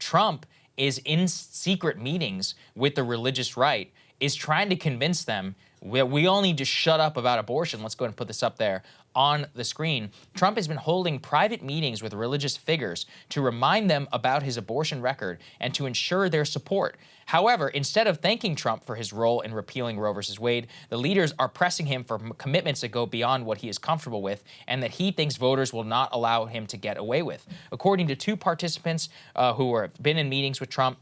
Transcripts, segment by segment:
Trump is in secret meetings with the religious right, is trying to convince them we all need to shut up about abortion. Let's go ahead and put this up there on the screen. Trump has been holding private meetings with religious figures to remind them about his abortion record and to ensure their support. However, instead of thanking Trump for his role in repealing Roe v. Wade, the leaders are pressing him for commitments that go beyond what he is comfortable with and that he thinks voters will not allow him to get away with. According to two participants who have been in meetings with Trump,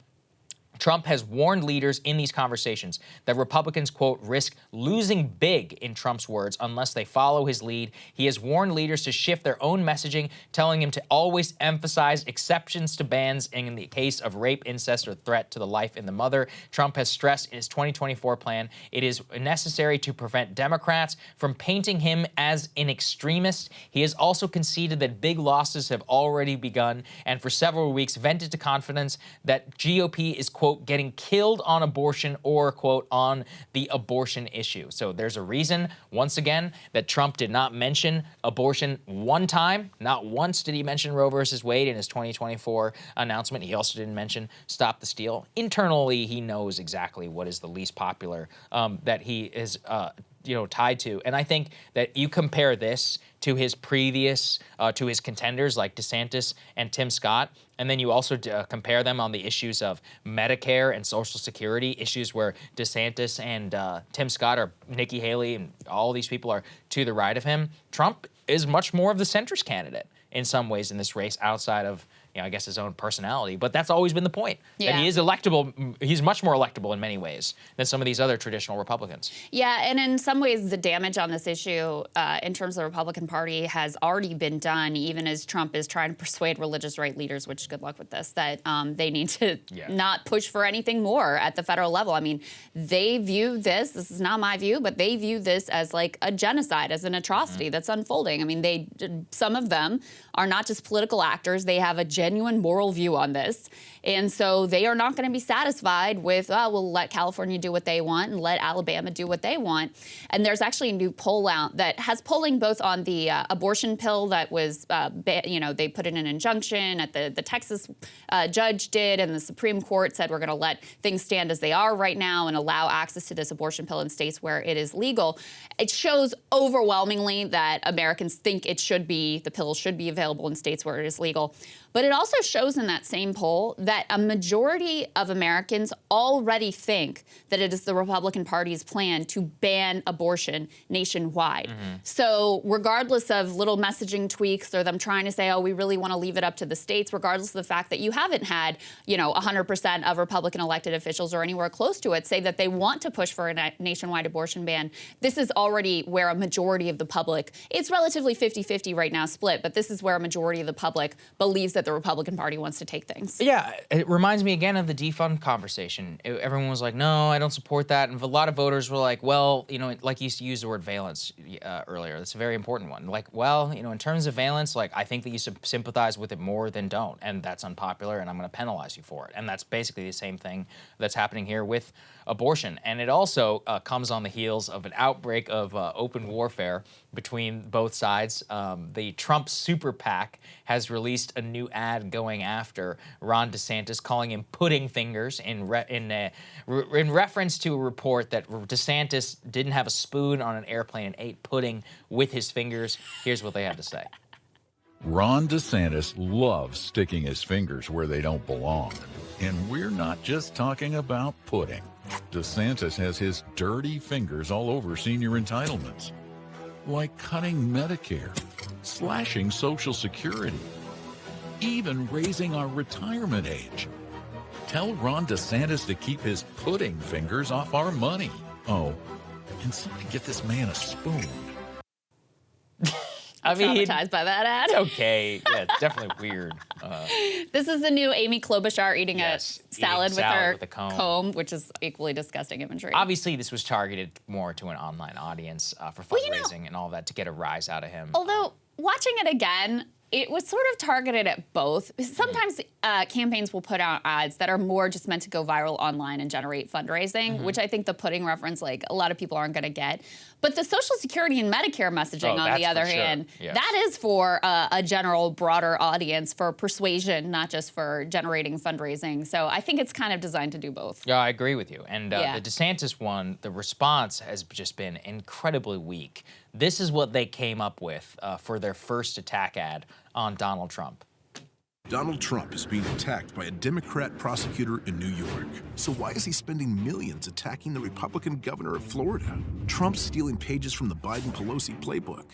Trump has warned leaders in these conversations that Republicans, quote, risk losing big, in Trump's words, unless they follow his lead. He has warned leaders to shift their own messaging, telling him to always emphasize exceptions to bans in the case of rape, incest, or threat to the life in the mother. Trump has stressed in his 2024 plan it is necessary to prevent Democrats from painting him as an extremist. He has also conceded that big losses have already begun and for several weeks vented to confidence that GOP is, quote, getting killed on abortion or, quote, on the abortion issue. So there's a reason, once again, that Trump did not mention abortion one time. Not once did he mention Roe versus Wade in his 2024 announcement. He also didn't mention Stop the Steal. Internally, he knows exactly what is the least popular that he is tied to. And I think that you compare this to his previous, to his contenders like DeSantis and Tim Scott, and then you also compare them on the issues of Medicare and Social Security, issues where DeSantis and Tim Scott or Nikki Haley and all these people are to the right of him. Trump is much more of the centrist candidate in some ways in this race outside of, I guess, his own personality. But that's always been the point. Yeah. That he is electable. He's much more electable in many ways than some of these other traditional Republicans. Yeah, and in some ways, the damage on this issue in terms of the Republican Party has already been done, even as Trump is trying to persuade religious right leaders, which good luck with this, that they need to not push for anything more at the federal level. I mean, they view this is not my view, but they view this as like a genocide, as an atrocity that's unfolding. I mean, some of them are not just political actors. They have a genuine moral view on this. And so they are not going to be satisfied with, oh, we'll let California do what they want and let Alabama do what they want. And there's actually a new poll out that has polling both on the abortion pill that was, they put in an injunction at the Texas judge did, and the Supreme Court said we're going to let things stand as they are right now and allow access to this abortion pill in states where it is legal. It shows overwhelmingly that Americans think the pill should be available in states where it is legal. But it also shows in that same poll that a majority of Americans already think that it is the Republican Party's plan to ban abortion nationwide. So regardless of little messaging tweaks or them trying to say, oh, we really want to leave it up to the states, regardless of the fact that you haven't had, 100% of Republican elected officials or anywhere close to it say that they want to push for a nationwide abortion ban, this is already where a majority of the public, it's relatively 50-50 right now split, but this is where a majority of the public believes that the Republican Party wants to take things. Yeah, it reminds me again of the defund conversation. Everyone was like, no, I don't support that. And a lot of voters were like, well, like you used to use the word valence earlier. That's a very important one. Like, well, in terms of valence, like, I think that you sympathize with it more than don't. And that's unpopular, and I'm going to penalize you for it. And that's basically the same thing that's happening here with abortion. And it also comes on the heels of an outbreak of open warfare between both sides. The Trump Super PAC has released a new ad going after Ron DeSantis, calling him pudding fingers in reference to a report that DeSantis didn't have a spoon on an airplane and ate pudding with his fingers. Here's what they had to say. Ron DeSantis loves sticking his fingers where they don't belong. And we're not just talking about pudding. DeSantis has his dirty fingers all over senior entitlements, like cutting Medicare, slashing Social Security, even raising our retirement age. Tell Ron DeSantis to keep his pudding fingers off our money. Oh, and somebody get this man a spoon. Traumatized by that ad. It's okay. Yeah, it's definitely weird. This is the new Amy Klobuchar eating a salad with her comb, which is equally disgusting imagery. Obviously, this was targeted more to an online audience for fundraising and all that to get a rise out of him. Although, watching it again, It was sort of targeted at both. Sometimes campaigns will put out ads that are more just meant to go viral online and generate fundraising, which I think the pudding reference, like, a lot of people aren't going to get. But the Social Security and Medicare messaging, on the other hand, that is for a general, broader audience, for persuasion, not just for generating fundraising. So I think it's kind of designed to do both. Yeah, I agree with you. And the DeSantis one, the response has just been incredibly weak. This is what they came up with for their first attack ad on Donald Trump. Donald Trump is being attacked by a Democrat prosecutor in New York. So why is he spending millions attacking the Republican governor of Florida? Trump's stealing pages from the Biden-Pelosi playbook,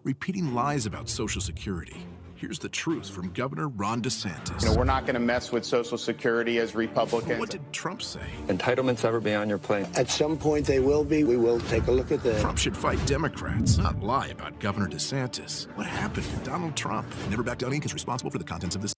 repeating lies about Social Security. Here's the truth from Governor Ron DeSantis. You know, we're not going to mess with Social Security as Republicans. But what did Trump say? Entitlements ever be on your plate? At some point they will be. We will take a look at that. Trump should fight Democrats, not lie about Governor DeSantis. What happened to Donald Trump? Never Back Down Inc. is responsible for the contents of this.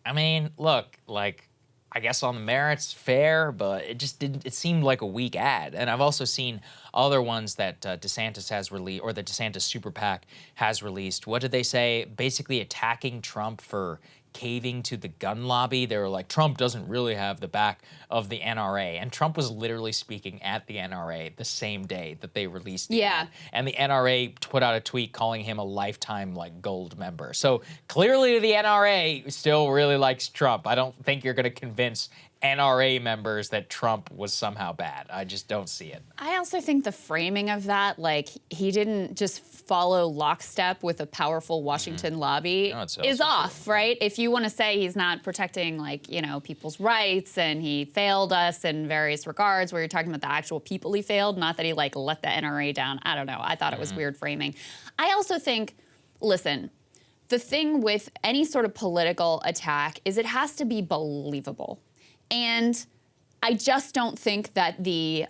I mean, look, like, I guess on the merits, fair, but it just didn't, it seemed like a weak ad. And I've also seen other ones that DeSantis has released, or the DeSantis Super PAC has released. What did they say? Basically attacking Trump for caving to the gun lobby. They were like, Trump doesn't really have the back of the NRA. And Trump was literally speaking at the NRA the same day that they released the ad. And the NRA put out a tweet calling him a lifetime, like, gold member. So clearly the NRA still really likes Trump. I don't think you're going to convince NRA members that Trump was somehow bad. I just don't see it. I also think the framing of that, like, he didn't just follow lockstep with a powerful Washington lobby, is off, right? If you want to say he's not protecting, like, you know, people's rights and he failed us in various regards, where you're talking about the actual people he failed, not that he, like, let the NRA down. I don't know. I thought it was weird framing. I also think, listen, the thing with any sort of political attack is it has to be believable. And I just don't think that the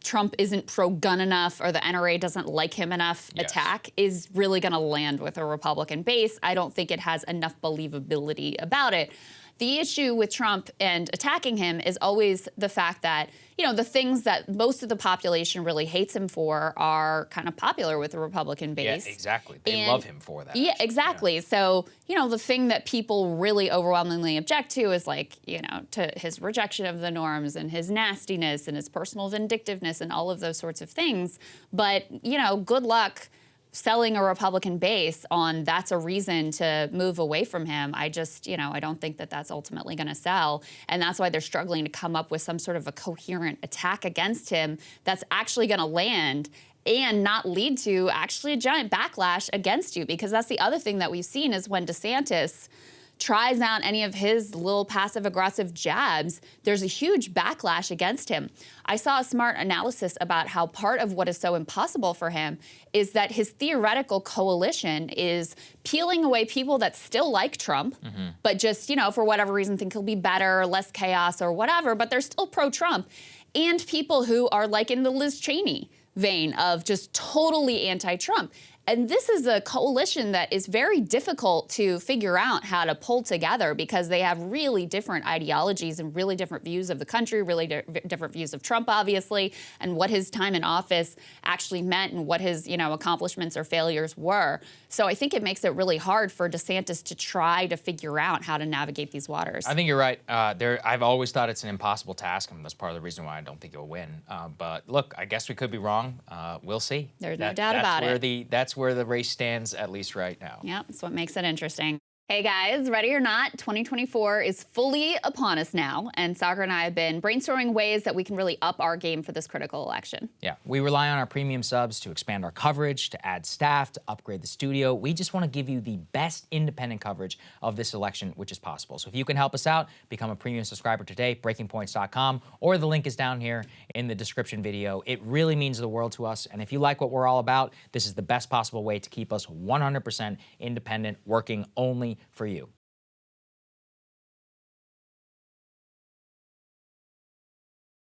Trump isn't pro-gun enough or the NRA doesn't like him enough attack is really going to land with a Republican base. I don't think it has enough believability about it. The issue with Trump and attacking him is always the fact that, you know, the things that most of the population really hates him for are kind of popular with the Republican base. Yeah, exactly. They love him for that. Yeah, exactly. Yeah. So, you know, the thing that people really overwhelmingly object to is, like, you know, to his rejection of the norms and his nastiness and his personal vindictiveness and all of those sorts of things. But, you know, good luck selling a Republican base on that's a reason to move away from him. I just, you know, I don't think that that's ultimately going to sell. And that's why they're struggling to come up with some sort of a coherent attack against him that's actually going to land and not lead to actually a giant backlash against you. Because that's the other thing that we've seen is when DeSantis tries out any of his little passive-aggressive jabs, there's a huge backlash against him. I saw a smart analysis about how part of what is so impossible for him is that his theoretical coalition is peeling away people that still like Trump, but just, you know, for whatever reason think he'll be better, less chaos or whatever, but they're still pro-Trump, and people who are like in the Liz Cheney vein of just totally anti-Trump. And this is a coalition that is very difficult to figure out how to pull together because they have really different ideologies and really different views of the country, really different views of Trump, obviously, and what his time in office actually meant and what his, you know, accomplishments or failures were. So I think it makes it really hard for DeSantis to try to figure out how to navigate these waters. I think you're right. I've always thought it's an impossible task, and that's part of the reason why I don't think he'll win. But look, I guess we could be wrong. We'll see. There's no doubt about it. That's where the race stands, at least right now. Yeah, that's what makes it interesting. Hey guys, ready or not, 2024 is fully upon us now, and Saagar and I have been brainstorming ways that we can really up our game for this critical election. Yeah, we rely on our premium subs to expand our coverage, to add staff, to upgrade the studio. We just want to give you the best independent coverage of this election, which is possible. So if you can help us out, become a premium subscriber today, breakingpoints.com, or the link is down here in the description video. It really means the world to us, and if you like what we're all about, this is the best possible way to keep us 100% independent, working only for you.